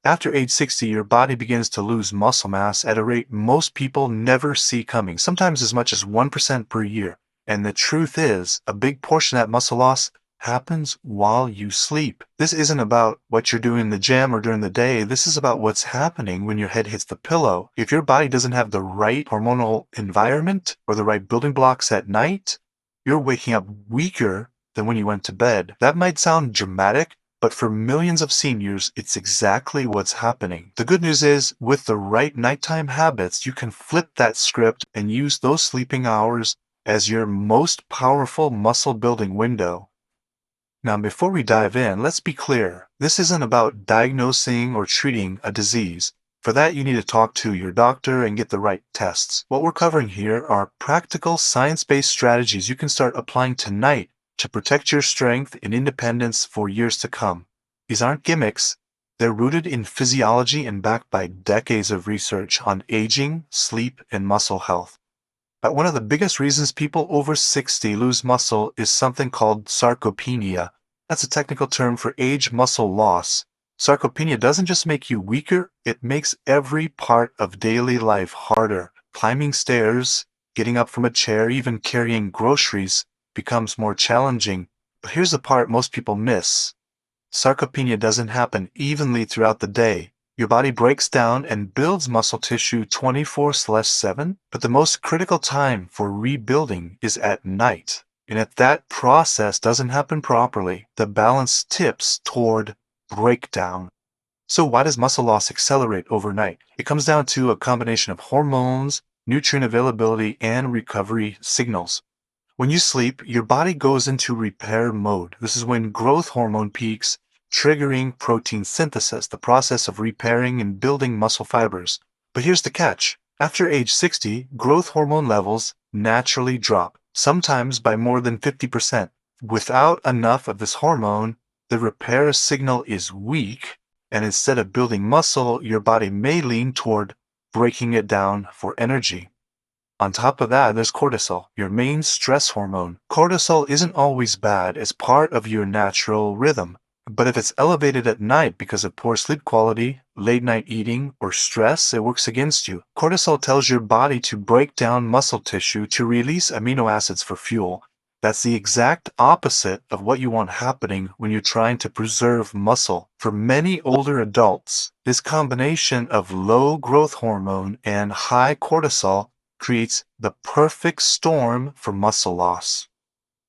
After age 60, your body begins to lose muscle mass at a rate most people never see coming, sometimes as much as 1% per year. And the truth is, a big portion of that muscle loss happens while you sleep. This isn't about what you're doing in the gym or during the day. This is about what's happening when your head hits the pillow. If your body doesn't have the right hormonal environment or the right building blocks at night, you're waking up weaker than when you went to bed. That might sound dramatic, but for millions of seniors, it's exactly what's happening. The good news is, with the right nighttime habits, you can flip that script and use those sleeping hours as your most powerful muscle building window. Now, before we dive in, let's be clear. This isn't about diagnosing or treating a disease. For that, you need to talk to your doctor and get the right tests. What we're covering here are practical, science-based strategies you can start applying tonight to protect your strength and independence for years to come. These aren't gimmicks. They're rooted in physiology and backed by decades of research on aging, sleep, and muscle health. But one of the biggest reasons people over 60 lose muscle is something called sarcopenia. That's a technical term for age muscle loss. Sarcopenia doesn't just make you weaker, it makes every part of daily life harder. Climbing stairs, getting up from a chair, even carrying groceries becomes more challenging. But here's the part most people miss. Sarcopenia doesn't happen evenly throughout the day. Your body breaks down and builds muscle tissue 24/7, but the most critical time for rebuilding is at night. And if that process doesn't happen properly, the balance tips toward breakdown. So why does muscle loss accelerate overnight? It comes down to a combination of hormones, nutrient availability, and recovery signals. When you sleep, your body goes into repair mode. This is when growth hormone peaks, triggering protein synthesis, the process of repairing and building muscle fibers. But here's the catch. After age 60, growth hormone levels naturally drop, sometimes by more than 50%. Without enough of this hormone, the repair signal is weak, and instead of building muscle, your body may lean toward breaking it down for energy. On top of that, there's cortisol, your main stress hormone. Cortisol isn't always bad as part of your natural rhythm. But if it's elevated at night because of poor sleep quality, late night eating, or stress, it works against you. Cortisol tells your body to break down muscle tissue to release amino acids for fuel. That's the exact opposite of what you want happening when you're trying to preserve muscle. For many older adults, this combination of low growth hormone and high cortisol creates the perfect storm for muscle loss.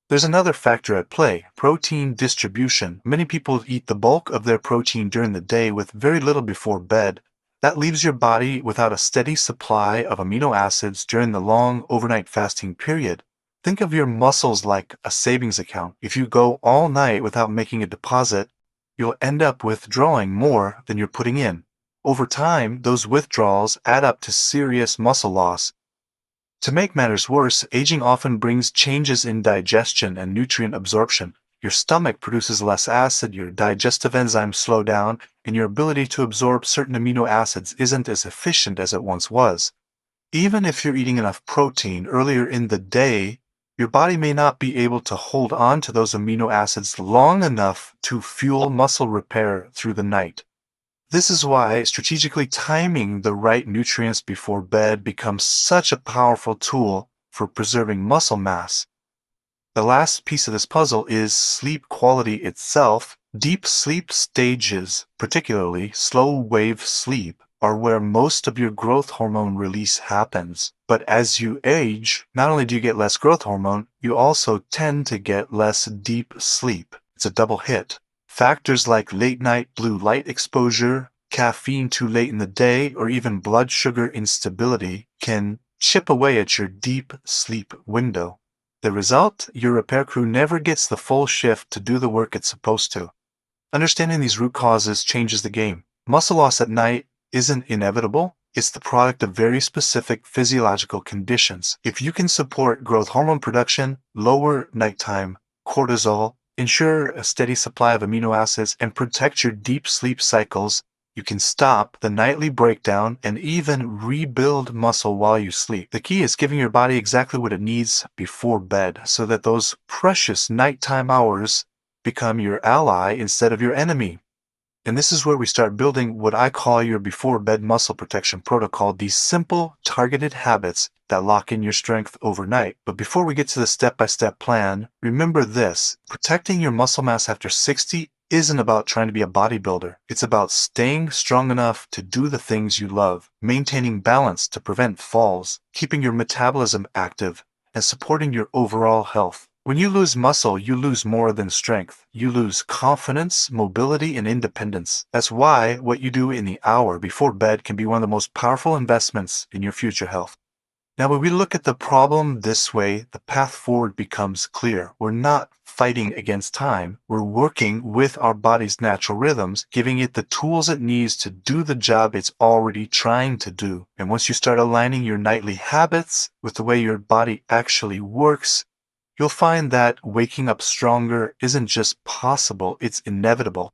There's another factor at play, protein distribution. Many people eat the bulk of their protein during the day with very little before bed. That leaves your body without a steady supply of amino acids during the long overnight fasting period. Think of your muscles like a savings account. If you go all night without making a deposit, you'll end up withdrawing more than you're putting in. Over time, those withdrawals add up to serious muscle loss. To make matters worse, aging often brings changes in digestion and nutrient absorption. Your stomach produces less acid, your digestive enzymes slow down, and your ability to absorb certain amino acids isn't as efficient as it once was. Even if you're eating enough protein earlier in the day, your body may not be able to hold on to those amino acids long enough to fuel muscle repair through the night. This is why strategically timing the right nutrients before bed becomes such a powerful tool for preserving muscle mass. The last piece of this puzzle is sleep quality itself. Deep sleep stages, particularly slow wave sleep, are where most of your growth hormone release happens. But as you age, not only do you get less growth hormone, you also tend to get less deep sleep. It's a double hit. Factors like late night blue light exposure, caffeine too late in the day, or even blood sugar instability can chip away at your deep sleep window. The result? Your repair crew never gets the full shift to do the work it's supposed to. Understanding these root causes changes the game. Muscle loss at night isn't inevitable. It's the product of very specific physiological conditions. If you can support growth hormone production, lower nighttime cortisol, ensure a steady supply of amino acids, and protect your deep sleep cycles, you can stop the nightly breakdown and even rebuild muscle while you sleep. The key is giving your body exactly what it needs before bed so that those precious nighttime hours become your ally instead of your enemy. And this is where we start building what I call your before bed muscle protection protocol, these simple, targeted habits that lock in your strength overnight. But before we get to the step-by-step plan, remember this: protecting your muscle mass after 60 isn't about trying to be a bodybuilder. It's about staying strong enough to do the things you love, maintaining balance to prevent falls, keeping your metabolism active, and supporting your overall health. When you lose muscle, you lose more than strength. You lose confidence, mobility, and independence. That's why what you do in the hour before bed can be one of the most powerful investments in your future health. Now, when we look at the problem this way, the path forward becomes clear. We're not fighting against time. We're working with our body's natural rhythms, giving it the tools it needs to do the job it's already trying to do. And once you start aligning your nightly habits with the way your body actually works, you'll find that waking up stronger isn't just possible, it's inevitable.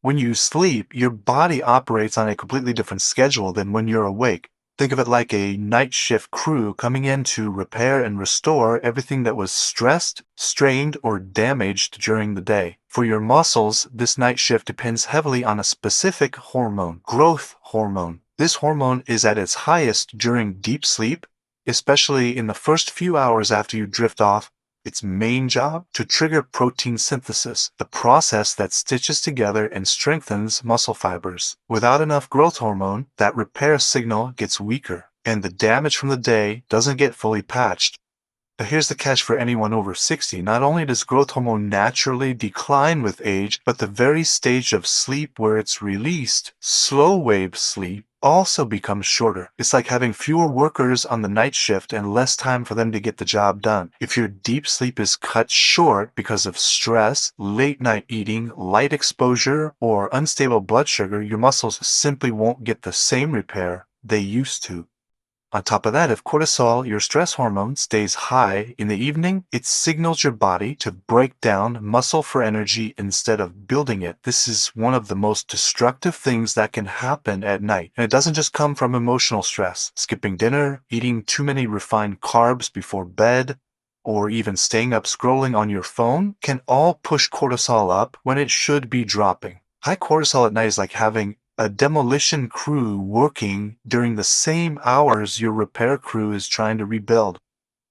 When you sleep, your body operates on a completely different schedule than when you're awake. Think of it like a night shift crew coming in to repair and restore everything that was stressed, strained, or damaged during the day. For your muscles, this night shift depends heavily on a specific hormone, growth hormone. This hormone is at its highest during deep sleep, especially in the first few hours after you drift off. Its main job? To trigger protein synthesis, the process that stitches together and strengthens muscle fibers. Without enough growth hormone, that repair signal gets weaker, and the damage from the day doesn't get fully patched. But here's the catch for anyone over 60. Not only does growth hormone naturally decline with age, but the very stage of sleep where it's released, slow wave sleep, also becomes shorter. It's like having fewer workers on the night shift and less time for them to get the job done. If your deep sleep is cut short because of stress, late night eating, light exposure, or unstable blood sugar, your muscles simply won't get the same repair they used to. On top of that, if cortisol, your stress hormone, stays high in the evening, it signals your body to break down muscle for energy instead of building it. This is one of the most destructive things that can happen at night. And it doesn't just come from emotional stress. Skipping dinner, eating too many refined carbs before bed, or even staying up scrolling on your phone can all push cortisol up when it should be dropping. High cortisol at night is like having a demolition crew working during the same hours your repair crew is trying to rebuild.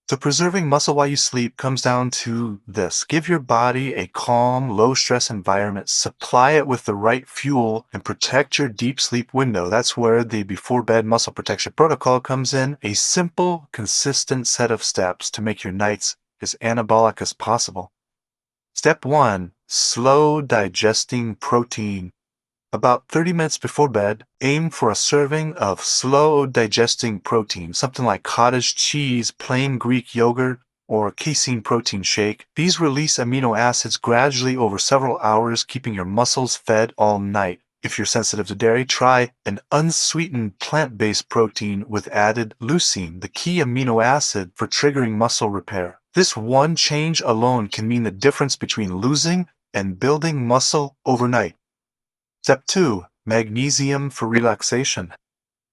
So preserving muscle while you sleep comes down to this: give your body a calm, low-stress environment, supply it with the right fuel, and protect your deep sleep window. That's where the before-bed muscle protection protocol comes in, a simple, consistent set of steps to make your nights as anabolic as possible. Step 1. Slow digesting protein. About 30 minutes before bed, aim for a serving of slow-digesting protein, something like cottage cheese, plain Greek yogurt, or casein protein shake. These release amino acids gradually over several hours, keeping your muscles fed all night. If you're sensitive to dairy, try an unsweetened plant-based protein with added leucine, the key amino acid for triggering muscle repair. This one change alone can mean the difference between losing and building muscle overnight. Step 2. Magnesium for relaxation.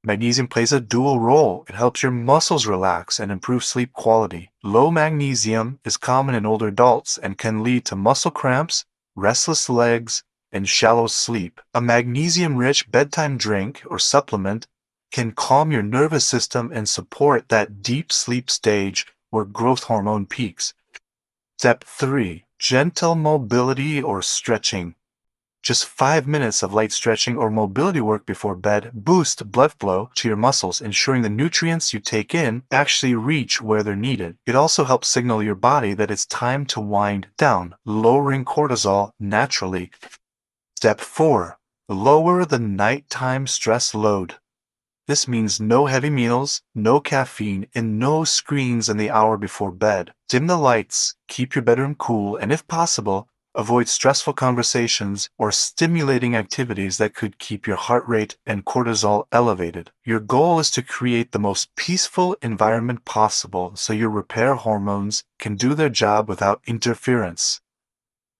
Magnesium plays a dual role. It helps your muscles relax and improve sleep quality. Low magnesium is common in older adults and can lead to muscle cramps, restless legs, and shallow sleep. A magnesium-rich bedtime drink or supplement can calm your nervous system and support that deep sleep stage where growth hormone peaks. Step 3. Gentle mobility or stretching. Just 5 minutes of light stretching or mobility work before bed boosts blood flow to your muscles, ensuring the nutrients you take in actually reach where they're needed. It also helps signal your body that it's time to wind down, lowering cortisol naturally. Step 4. Lower the nighttime stress load. This means no heavy meals, no caffeine, and no screens in the hour before bed. Dim the lights, keep your bedroom cool, and if possible, avoid stressful conversations or stimulating activities that could keep your heart rate and cortisol elevated. Your goal is to create the most peaceful environment possible so your repair hormones can do their job without interference.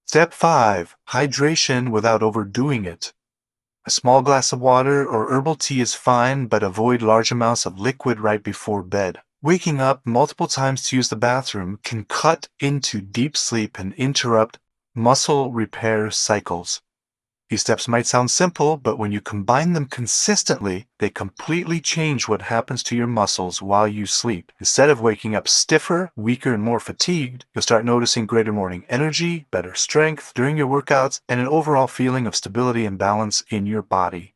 Step 5. Hydration without overdoing it. A small glass of water or herbal tea is fine, but avoid large amounts of liquid right before bed. Waking up multiple times to use the bathroom can cut into deep sleep and interrupt muscle repair cycles. These steps might sound simple, but when you combine them consistently, they completely change what happens to your muscles while you sleep. Instead of waking up stiffer, weaker, and more fatigued, you'll start noticing greater morning energy, better strength during your workouts, and an overall feeling of stability and balance in your body.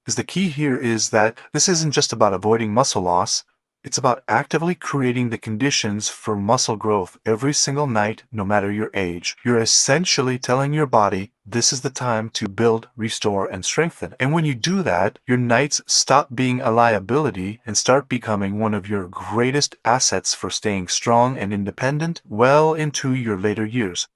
Because the key here is that this isn't just about avoiding muscle loss, it's about actively creating the conditions for muscle growth every single night, no matter your age. You're essentially telling your body this is the time to build, restore, and strengthen. And when you do that, your nights stop being a liability and start becoming one of your greatest assets for staying strong and independent well into your later years.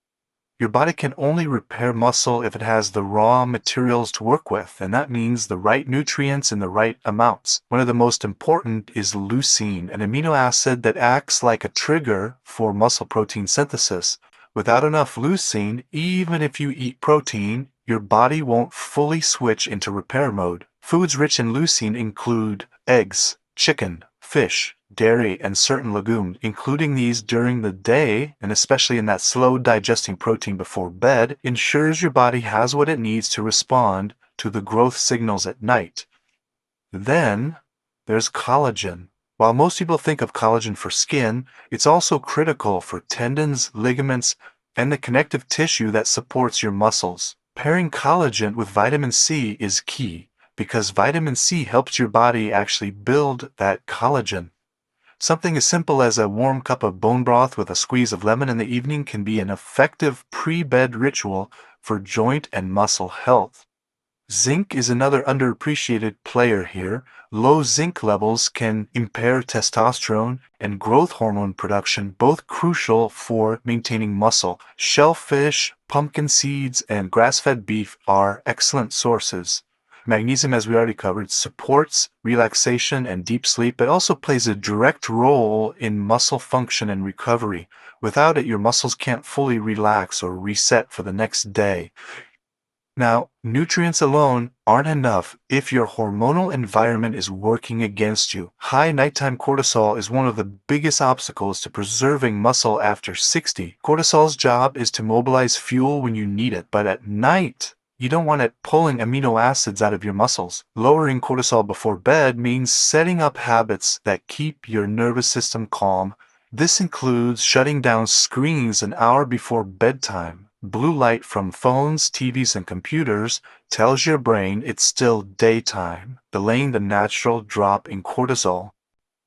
Your body can only repair muscle if it has the raw materials to work with, and that means the right nutrients in the right amounts. One of the most important is leucine, an amino acid that acts like a trigger for muscle protein synthesis. Without enough leucine, even if you eat protein, your body won't fully switch into repair mode. Foods rich in leucine include eggs, chicken, fish, dairy, and certain legumes. Including these during the day, and especially in that slow digesting protein before bed, ensures your body has what it needs to respond to the growth signals at night. Then there's collagen. While most people think of collagen for skin, it's also critical for tendons, ligaments, and the connective tissue that supports your muscles. Pairing collagen with vitamin C is key, because vitamin C helps your body actually build that collagen. Something as simple as a warm cup of bone broth with a squeeze of lemon in the evening can be an effective pre-bed ritual for joint and muscle health. Zinc is another underappreciated player here. Low zinc levels can impair testosterone and growth hormone production, both crucial for maintaining muscle. Shellfish, pumpkin seeds, and grass-fed beef are excellent sources. Magnesium, as we already covered, supports relaxation and deep sleep, but also plays a direct role in muscle function and recovery. Without it, your muscles can't fully relax or reset for the next day. Now, nutrients alone aren't enough if your hormonal environment is working against you. High nighttime cortisol is one of the biggest obstacles to preserving muscle after 60. Cortisol's job is to mobilize fuel when you need it, but at night, you don't want it pulling amino acids out of your muscles. Lowering cortisol before bed means setting up habits that keep your nervous system calm. This includes shutting down screens an hour before bedtime. Blue light from phones, TVs, and computers tells your brain it's still daytime, delaying the natural drop in cortisol.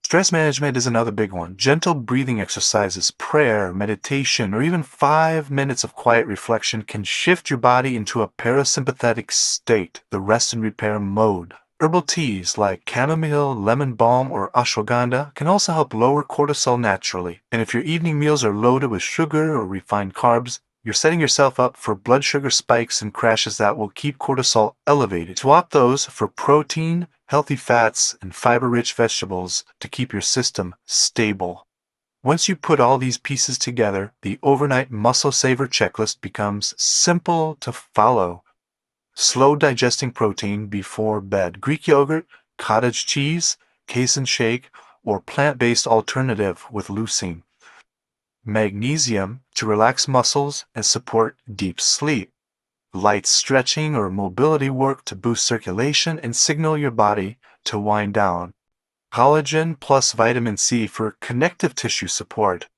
Stress management is another big one. Gentle breathing exercises, prayer, meditation, or even 5 minutes of quiet reflection can shift your body into a parasympathetic state, the rest and repair mode. Herbal teas like chamomile, lemon balm, or ashwagandha can also help lower cortisol naturally. And if your evening meals are loaded with sugar or refined carbs, you're setting yourself up for blood sugar spikes and crashes that will keep cortisol elevated. Swap those for protein, healthy fats, and fiber-rich vegetables to keep your system stable. Once you put all these pieces together, the overnight muscle saver checklist becomes simple to follow. Slow digesting protein before bed. Greek yogurt, cottage cheese, casein shake, or plant-based alternative with leucine. Magnesium to relax muscles and support deep sleep. Light stretching or mobility work to boost circulation and signal your body to wind down. Collagen plus vitamin C for connective tissue support.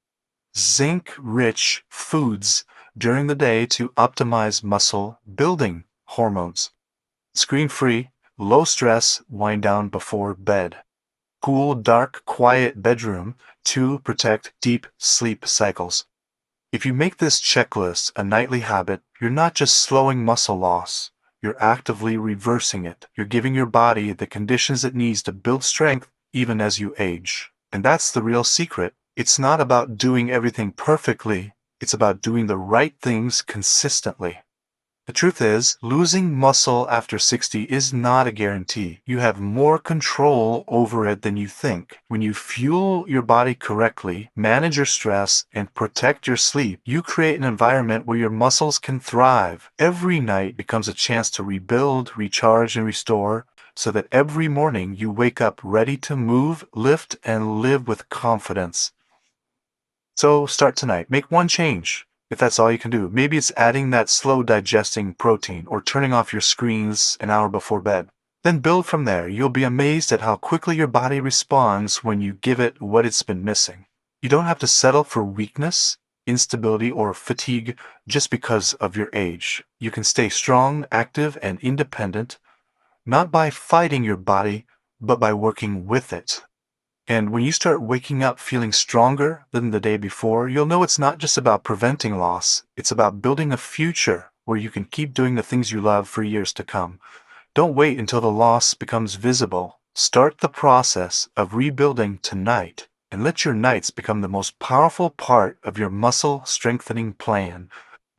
Zinc-rich foods during the day to optimize muscle building hormones. Screen-free, low-stress wind down before bed. Cool, dark, quiet bedroom to protect deep sleep cycles. If you make this checklist a nightly habit, you're not just slowing muscle loss, you're actively reversing it. You're giving your body the conditions it needs to build strength even as you age. And that's the real secret. It's not about doing everything perfectly, it's about doing the right things consistently. The truth is, losing muscle after 60 is not a guarantee. You have more control over it than you think. When you fuel your body correctly, manage your stress, and protect your sleep, you create an environment where your muscles can thrive. Every night becomes a chance to rebuild, recharge, and restore, so that every morning you wake up ready to move, lift, and live with confidence. So start tonight. Make one change. if that's all you can do. Maybe it's adding that slow digesting protein or turning off your screens an hour before bed. Then build from there. You'll be amazed at how quickly your body responds when you give it what it's been missing. You don't have to settle for weakness, instability, or fatigue just because of your age. You can stay strong, active, and independent, not by fighting your body, but by working with it. And when you start waking up feeling stronger than the day before, you'll know it's not just about preventing loss, it's about building a future where you can keep doing the things you love for years to come. Don't wait until the loss becomes visible. Start the process of rebuilding tonight and let your nights become the most powerful part of your muscle strengthening plan.